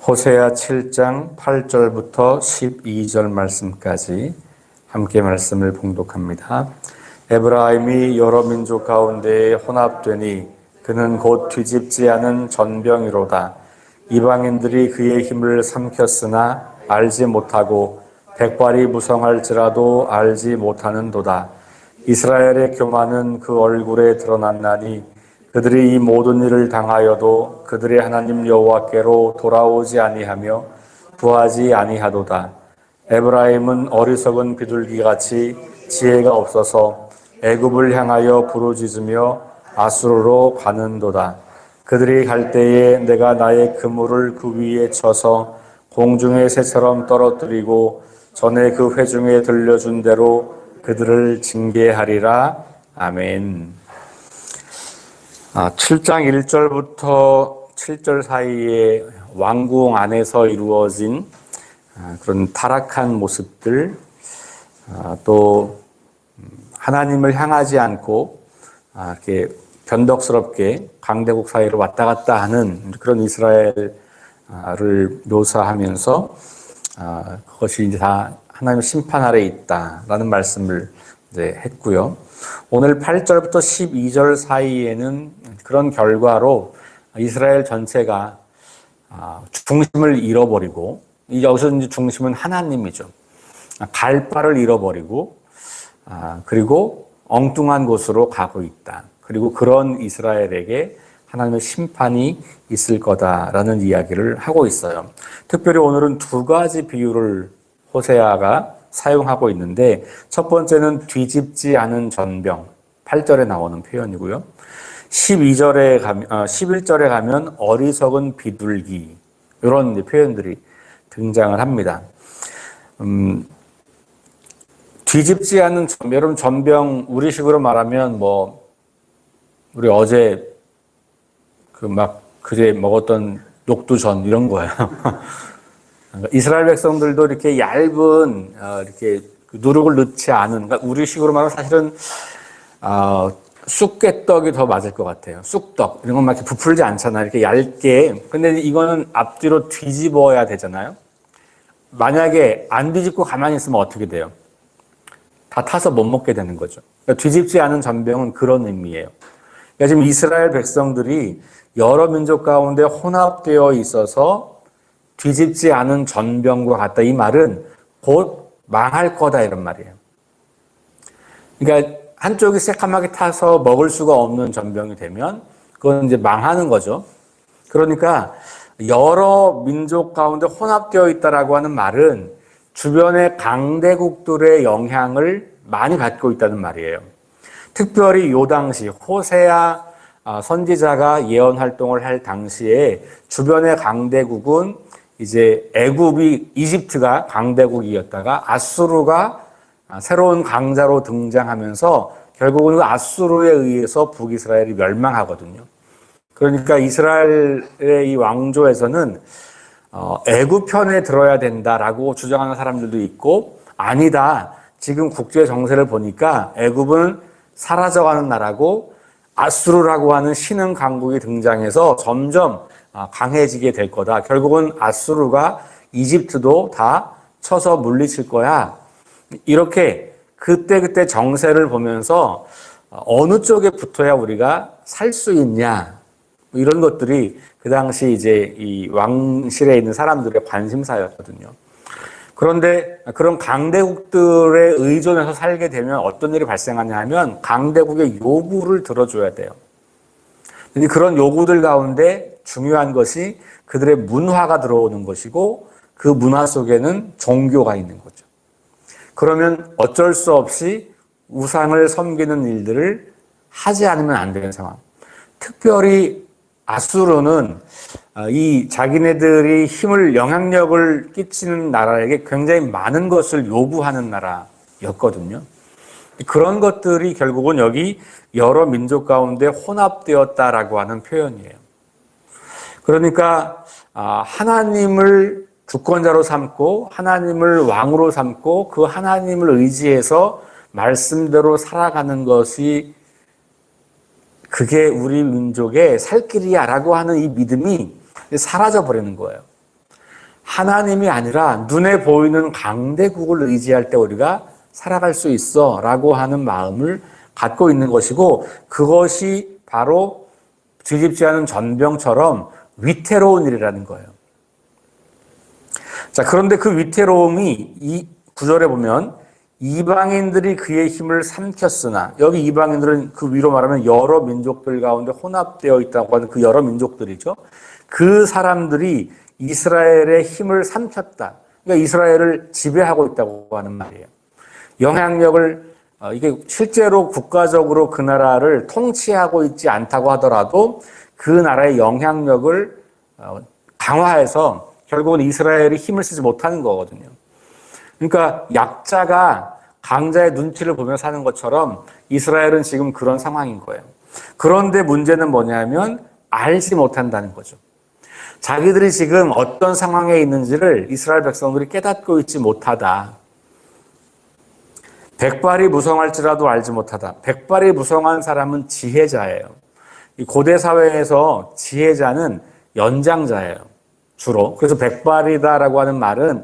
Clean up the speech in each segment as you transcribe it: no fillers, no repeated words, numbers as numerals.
호세아 7장 8절부터 12절 말씀까지 함께 말씀을 봉독합니다. 에브라임이 여러 민족 가운데에 혼합되니 그는 곧 뒤집지 않은 전병이로다. 이방인들이 그의 힘을 삼켰으나 알지 못하고 백발이 무성할지라도 알지 못하는도다. 이스라엘의 교만은 그 얼굴에 드러났나니 그들이 이 모든 일을 당하여도 그들의 하나님 여호와께로 돌아오지 아니하며 구하지 아니하도다. 에브라임은 어리석은 비둘기같이 지혜가 없어서 애굽을 향하여 부르짖으며 아수르로 가는도다. 그들이 갈 때에 내가 나의 그물을 그 위에 쳐서 공중의 새처럼 떨어뜨리고 전에 그 회중에 들려준 대로 그들을 징계하리라. 아멘. 7장 1절부터 7절 사이에 왕궁 안에서 이루어진 그런 타락한 모습들, 또 하나님을 향하지 않고 이렇게 변덕스럽게 강대국 사이로 왔다 갔다 하는 그런 이스라엘을 묘사하면서 그것이 이제 다 하나님의 심판 아래에 있다라는 말씀을 이제 했고요. 오늘 8절부터 12절 사이에는 그런 결과로 이스라엘 전체가 중심을 잃어버리고, 여기서 이제 중심은 하나님이죠. 갈 바를 잃어버리고, 그리고 엉뚱한 곳으로 가고 있다. 그리고 그런 이스라엘에게 하나님의 심판이 있을 거다라는 이야기를 하고 있어요. 특별히 오늘은 두 가지 비유를 호세아가 사용하고 있는데, 첫 번째는 뒤집지 않은 전병, 8절에 나오는 표현이고요. 11절에 가면 어리석은 비둘기, 이런 표현들이 등장을 합니다. 뒤집지 않은 전병, 여러분 전병, 우리식으로 말하면 우리 어제 그제 먹었던 녹두전 이런 거예요. 이스라엘 백성들도 이렇게 얇은, 이렇게 누룩을 넣지 않은, 그러니까 우리식으로 말하면 사실은, 쑥개떡이 더 맞을 것 같아요. 쑥떡. 이런 건 막 이렇게 부풀지 않잖아요. 이렇게 얇게. 근데 이거는 앞뒤로 뒤집어야 되잖아요. 만약에 안 뒤집고 가만히 있으면 어떻게 돼요? 다 타서 못 먹게 되는 거죠. 그러니까 뒤집지 않은 전병은 그런 의미예요. 그러니까 지금 이스라엘 백성들이 여러 민족 가운데 혼합되어 있어서 뒤집지 않은 전병과 같다. 이 말은 곧 망할 거다 이런 말이에요. 그러니까 한쪽이 새까맣게 타서 먹을 수가 없는 전병이 되면 그건 이제 망하는 거죠. 그러니까 여러 민족 가운데 혼합되어 있다라고 하는 말은 주변의 강대국들의 영향을 많이 받고 있다는 말이에요. 특별히 요 당시 호세아 선지자가 예언 활동을 할 당시에 주변의 강대국은 이제 이집트가 강대국이었다가 아수르가 새로운 강자로 등장하면서 결국은 그 아수르에 의해서 북이스라엘이 멸망하거든요. 그러니까 이스라엘의 이 왕조에서는 애굽 편에 들어야 된다라고 주장하는 사람들도 있고, 아니다, 지금 국제 정세를 보니까 애굽은 사라져가는 나라고 아수르라고 하는 신흥 강국이 등장해서 점점 강해지게 될 거다. 결국은 아수르가 이집트도 다 쳐서 물리칠 거야. 이렇게 그때 정세를 보면서 어느 쪽에 붙어야 우리가 살 수 있냐, 이런 것들이 그 당시 이제 이 왕실에 있는 사람들의 관심사였거든요. 그런데 그런 강대국들에 의존해서 살게 되면 어떤 일이 발생하냐 하면 강대국의 요구를 들어줘야 돼요. 근데 그런 요구들 가운데 중요한 것이 그들의 문화가 들어오는 것이고, 그 문화 속에는 종교가 있는 거죠. 그러면 어쩔 수 없이 우상을 섬기는 일들을 하지 않으면 안 되는 상황. 특별히 아수르는 이 자기네들이 영향력을 끼치는 나라에게 굉장히 많은 것을 요구하는 나라였거든요. 그런 것들이 결국은 여기 여러 민족 가운데 혼합되었다라고 하는 표현이에요. 그러니까 하나님을 주권자로 삼고 하나님을 왕으로 삼고 그 하나님을 의지해서 말씀대로 살아가는 것이 그게 우리 민족의 살 길이야라고 하는 이 믿음이 사라져 버리는 거예요. 하나님이 아니라 눈에 보이는 강대국을 의지할 때 우리가 살아갈 수 있어 라고 하는 마음을 갖고 있는 것이고, 그것이 바로 뒤집지 않은 전병처럼 위태로운 일이라는 거예요. 자, 그런데 그 위태로움이 이 구절에 보면 이방인들이 그의 힘을 삼켰으나, 여기 이방인들은 그 위로 말하면 여러 민족들 가운데 혼합되어 있다고 하는 그 여러 민족들이죠. 그 사람들이 이스라엘의 힘을 삼켰다. 그러니까 이스라엘을 지배하고 있다고 하는 말이에요. 영향력을, 이게 실제로 국가적으로 그 나라를 통치하고 있지 않다고 하더라도 그 나라의 영향력을 강화해서 결국은 이스라엘이 힘을 쓰지 못하는 거거든요. 그러니까 약자가 강자의 눈치를 보며 사는 것처럼 이스라엘은 지금 그런 상황인 거예요. 그런데 문제는 뭐냐면 알지 못한다는 거죠. 자기들이 지금 어떤 상황에 있는지를 이스라엘 백성들이 깨닫고 있지 못하다. 백발이 무성할지라도 알지 못하다. 백발이 무성한 사람은 지혜자예요. 이 고대 사회에서 지혜자는 연장자예요. 주로. 그래서 백발이다라고 하는 말은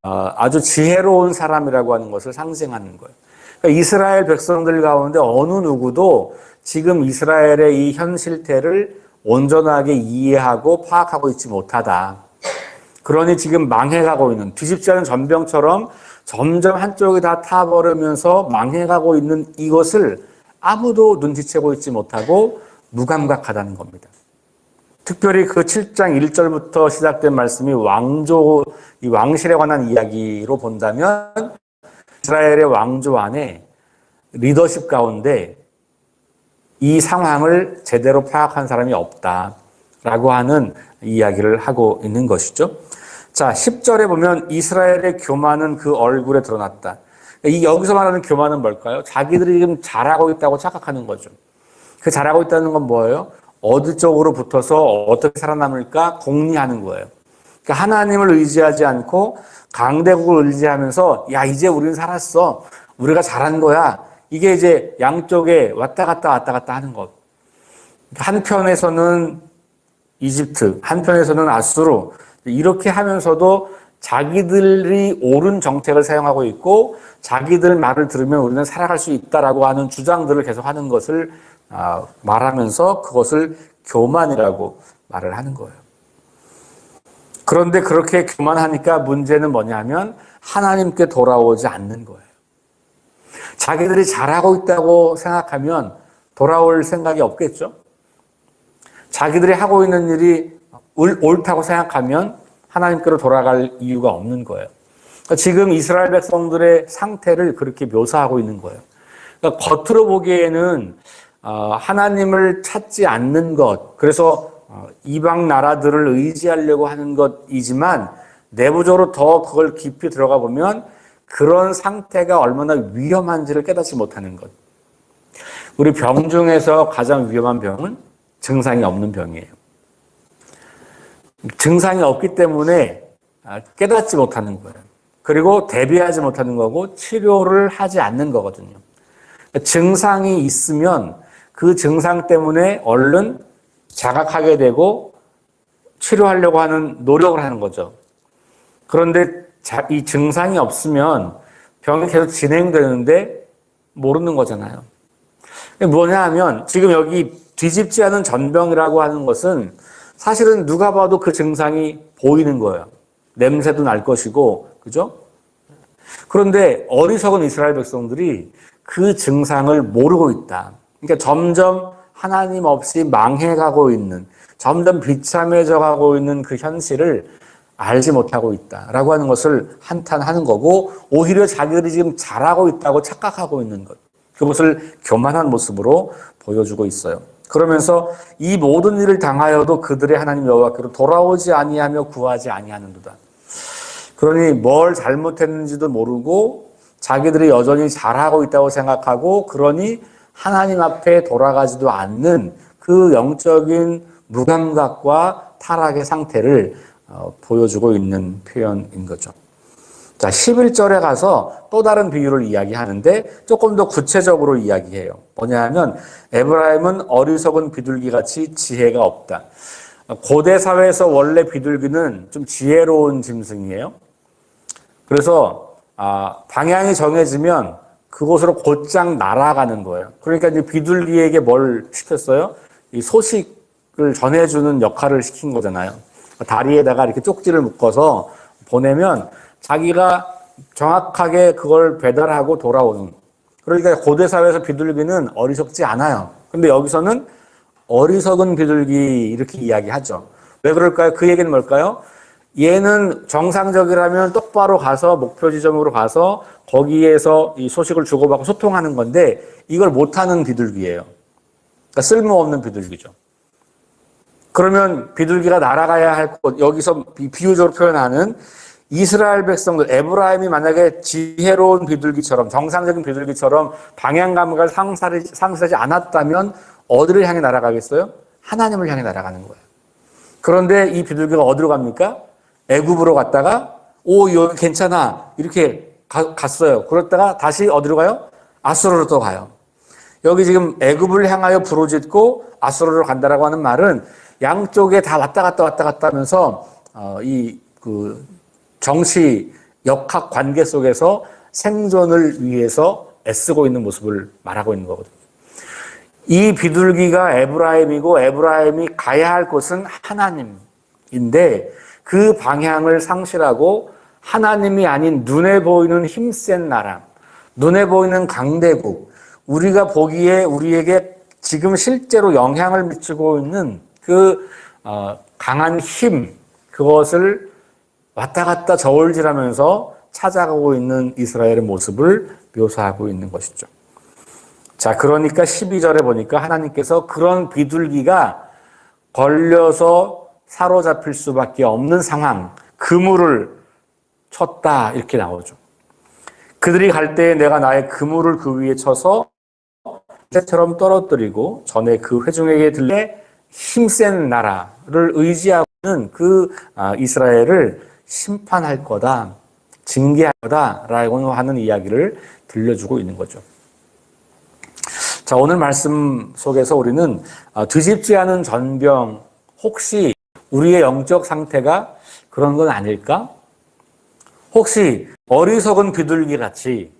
아주 지혜로운 사람이라고 하는 것을 상징하는 거예요. 그러니까 이스라엘 백성들 가운데 어느 누구도 지금 이스라엘의 이 현 실태를 온전하게 이해하고 파악하고 있지 못하다. 그러니 지금 망해가고 있는, 뒤집지 않은 전병처럼 점점 한쪽이 다 타버리면서 망해가고 있는 이것을 아무도 눈치채고 있지 못하고 무감각하다는 겁니다. 특별히 그 7장 1절부터 시작된 말씀이 이 왕실에 관한 이야기로 본다면 이스라엘의 왕조 안에 리더십 가운데 이 상황을 제대로 파악한 사람이 없다라고 하는 이야기를 하고 있는 것이죠. 자, 10절에 보면 이스라엘의 교만은 그 얼굴에 드러났다. 여기서 말하는 교만은 뭘까요? 자기들이 지금 잘하고 있다고 착각하는 거죠. 그 잘하고 있다는 건 뭐예요? 어느 쪽으로 붙어서 어떻게 살아남을까 궁리하는 거예요. 그러니까 하나님을 의지하지 않고 강대국을 의지하면서 야, 이제 우리는 살았어. 우리가 잘한 거야. 이게 이제 양쪽에 왔다 갔다 하는 것. 한편에서는 이집트, 한편에서는 아수르, 이렇게 하면서도 자기들이 옳은 정책을 사용하고 있고 자기들 말을 들으면 우리는 살아갈 수 있다라고 하는 주장들을 계속 하는 것을 말하면서 그것을 교만이라고 말을 하는 거예요. 그런데 그렇게 교만하니까 문제는 뭐냐면 하나님께 돌아오지 않는 거예요. 자기들이 잘하고 있다고 생각하면 돌아올 생각이 없겠죠? 자기들이 하고 있는 일이 옳다고 생각하면 하나님께로 돌아갈 이유가 없는 거예요. 그러니까 지금 이스라엘 백성들의 상태를 그렇게 묘사하고 있는 거예요. 그러니까 겉으로 보기에는 하나님을 찾지 않는 것, 그래서 이방 나라들을 의지하려고 하는 것이지만 내부적으로 더 그걸 깊이 들어가 보면 그런 상태가 얼마나 위험한지를 깨닫지 못하는 것. 우리 병 중에서 가장 위험한 병은 증상이 없는 병이에요. 증상이 없기 때문에 깨닫지 못하는 거예요. 그리고 대비하지 못하는 거고 치료를 하지 않는 거거든요. 증상이 있으면 그 증상 때문에 얼른 자각하게 되고 치료하려고 하는 노력을 하는 거죠. 그런데 이 증상이 없으면 병이 계속 진행되는데 모르는 거잖아요. 뭐냐 하면 지금 여기 뒤집지 않은 전병이라고 하는 것은 사실은 누가 봐도 그 증상이 보이는 거예요. 냄새도 날 것이고, 그죠? 그런데 어리석은 이스라엘 백성들이 그 증상을 모르고 있다. 그러니까 점점 하나님 없이 망해가고 있는, 점점 비참해져 가고 있는 그 현실을 알지 못하고 있다라고 하는 것을 한탄하는 거고, 오히려 자기들이 지금 잘하고 있다고 착각하고 있는 것. 그것을 교만한 모습으로 보여주고 있어요. 그러면서 이 모든 일을 당하여도 그들의 하나님 여호와께로 돌아오지 아니하며 구하지 아니하는도다. 그러니 뭘 잘못했는지도 모르고 자기들이 여전히 잘하고 있다고 생각하고 그러니 하나님 앞에 돌아가지도 않는 그 영적인 무감각과 타락의 상태를 보여주고 있는 표현인 거죠. 자, 11절에 가서 또 다른 비유를 이야기하는데 조금 더 구체적으로 이야기해요. 뭐냐 하면 에브라임은 어리석은 비둘기같이 지혜가 없다. 고대 사회에서 원래 비둘기는 좀 지혜로운 짐승이에요. 그래서 방향이 정해지면 그곳으로 곧장 날아가는 거예요. 그러니까 이제 비둘기에게 뭘 시켰어요? 이 소식을 전해주는 역할을 시킨 거잖아요. 다리에다가 이렇게 쪽지를 묶어서 보내면 자기가 정확하게 그걸 배달하고 돌아오는. 그러니까 고대 사회에서 비둘기는 어리석지 않아요. 근데 여기서는 어리석은 비둘기 이렇게 이야기하죠. 왜 그럴까요? 그 얘기는 뭘까요? 얘는 정상적이라면 똑바로 가서 목표 지점으로 가서 거기에서 이 소식을 주고받고 소통하는 건데 이걸 못하는 비둘기예요. 그러니까 쓸모없는 비둘기죠. 그러면 비둘기가 날아가야 할 곳, 여기서 비유적으로 표현하는 이스라엘 백성들, 에브라임이 만약에 지혜로운 비둘기처럼 정상적인 비둘기처럼 방향 감각을 상실하지 않았다면 어디를 향해 날아가겠어요? 하나님을 향해 날아가는 거예요. 그런데 이 비둘기가 어디로 갑니까? 애굽으로 갔다가 여기 괜찮아 이렇게 갔어요. 그러다가 다시 어디로 가요? 아수르로 또 가요. 여기 지금 애굽을 향하여 부르짖고 아수르로 간다라고 하는 말은 양쪽에 다 왔다 갔다 하면서 그 정치 역학 관계 속에서 생존을 위해서 애쓰고 있는 모습을 말하고 있는 거거든요. 이 비둘기가 에브라임이고 에브라임이 가야 할 곳은 하나님인데 그 방향을 상실하고 하나님이 아닌 눈에 보이는 힘센 나라, 눈에 보이는 강대국, 우리가 보기에 우리에게 지금 실제로 영향을 미치고 있는 그 강한 힘, 그것을 왔다 갔다 저울질하면서 찾아가고 있는 이스라엘의 모습을 묘사하고 있는 것이죠. 자, 그러니까 12절에 보니까 하나님께서 그런 비둘기가 걸려서 사로잡힐 수밖에 없는 상황, 그물을 쳤다 이렇게 나오죠. 그들이 갈 때에 내가 나의 그물을 그 위에 쳐서 새처럼 떨어뜨리고 전에 그 회중에게 들래 힘센 나라를 의지하고는 그 이스라엘을 심판할 거다, 징계할 거다라고 하는 이야기를 들려주고 있는 거죠. 자, 오늘 말씀 속에서 우리는 뒤집지 않은 전병, 혹시 우리의 영적 상태가 그런 건 아닐까? 혹시 어리석은 비둘기 같이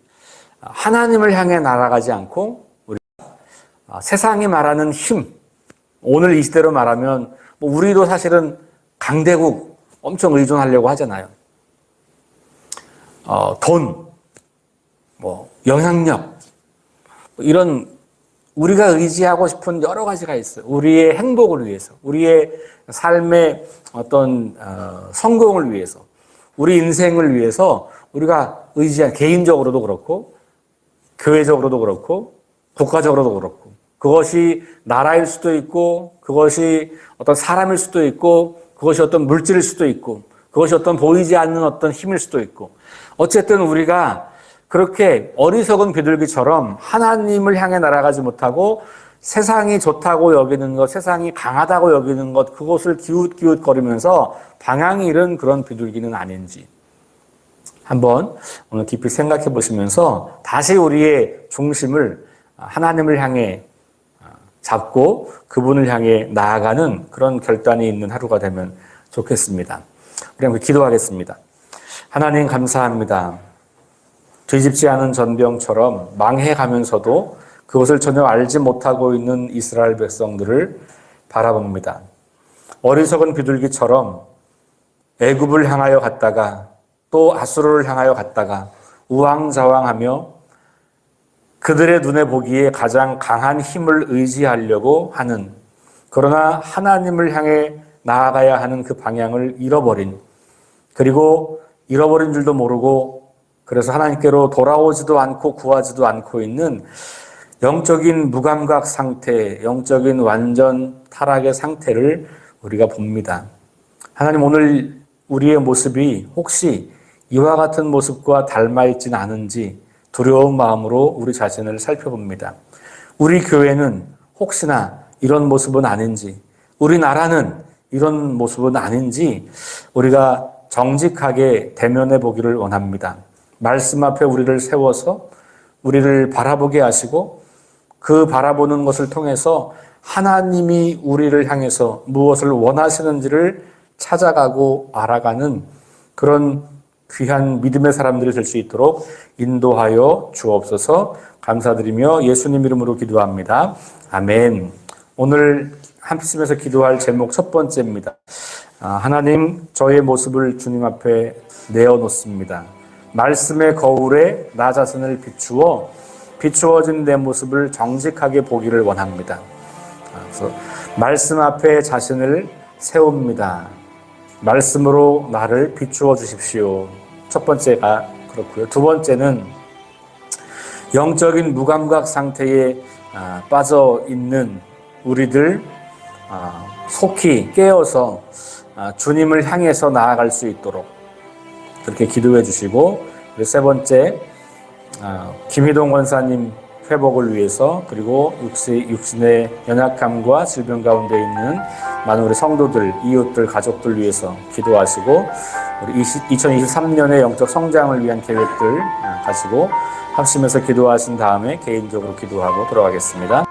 하나님을 향해 날아가지 않고 우리가 세상이 말하는 힘, 오늘 이 시대로 말하면 우리도 사실은 강대국 엄청 의존하려고 하잖아요. 돈, 영향력, 이런 우리가 의지하고 싶은 여러 가지가 있어요. 우리의 행복을 위해서, 우리의 삶의 어떤 성공을 위해서, 우리 인생을 위해서 우리가 의지한, 개인적으로도 그렇고 교회적으로도 그렇고 국가적으로도 그렇고, 그것이 나라일 수도 있고 그것이 어떤 사람일 수도 있고 그것이 어떤 물질일 수도 있고 그것이 어떤 보이지 않는 어떤 힘일 수도 있고, 어쨌든 우리가 그렇게 어리석은 비둘기처럼 하나님을 향해 날아가지 못하고 세상이 좋다고 여기는 것, 세상이 강하다고 여기는 것, 그것을 기웃기웃거리면서 방향이 잃은 그런 비둘기는 아닌지 한번 오늘 깊이 생각해 보시면서 다시 우리의 중심을 하나님을 향해 잡고 그분을 향해 나아가는 그런 결단이 있는 하루가 되면 좋겠습니다. 우리 한번 기도하겠습니다. 하나님 감사합니다. 뒤집지 않은 전병처럼 망해가면서도 그것을 전혀 알지 못하고 있는 이스라엘 백성들을 바라봅니다. 어리석은 비둘기처럼 애굽을 향하여 갔다가 또 아수르를 향하여 갔다가 우왕좌왕하며 그들의 눈에 보기에 가장 강한 힘을 의지하려고 하는, 그러나 하나님을 향해 나아가야 하는 그 방향을 잃어버린, 그리고 잃어버린 줄도 모르고 그래서 하나님께로 돌아오지도 않고 구하지도 않고 있는 영적인 무감각 상태, 영적인 완전 타락의 상태를 우리가 봅니다. 하나님, 오늘 우리의 모습이 혹시 이와 같은 모습과 닮아있지는 않은지 두려운 마음으로 우리 자신을 살펴봅니다. 우리 교회는 혹시나 이런 모습은 아닌지, 우리나라는 이런 모습은 아닌지 우리가 정직하게 대면해 보기를 원합니다. 말씀 앞에 우리를 세워서 우리를 바라보게 하시고 그 바라보는 것을 통해서 하나님이 우리를 향해서 무엇을 원하시는지를 찾아가고 알아가는 그런 귀한 믿음의 사람들이 될 수 있도록 인도하여 주옵소서. 감사드리며 예수님 이름으로 기도합니다. 아멘. 오늘 한심에서 기도할 제목 첫 번째입니다. 하나님, 저의 모습을 주님 앞에 내어놓습니다. 말씀의 거울에 나 자신을 비추어진 내 모습을 정직하게 보기를 원합니다. 그래서 말씀 앞에 자신을 세웁니다. 말씀으로 나를 비추어 주십시오. 첫 번째가 그렇고요. 두 번째는 영적인 무감각 상태에 빠져 있는 우리들 속히 깨어서 주님을 향해서 나아갈 수 있도록 그렇게 기도해 주시고, 그리고 세 번째 김희동 권사님 회복을 위해서, 그리고 육신의 연약함과 질병 가운데 있는 많은 우리 성도들, 이웃들, 가족들 위해서 기도하시고, 우리 2023년의 영적 성장을 위한 계획들 가지고 합심해서 기도하신 다음에 개인적으로 기도하고 돌아가겠습니다.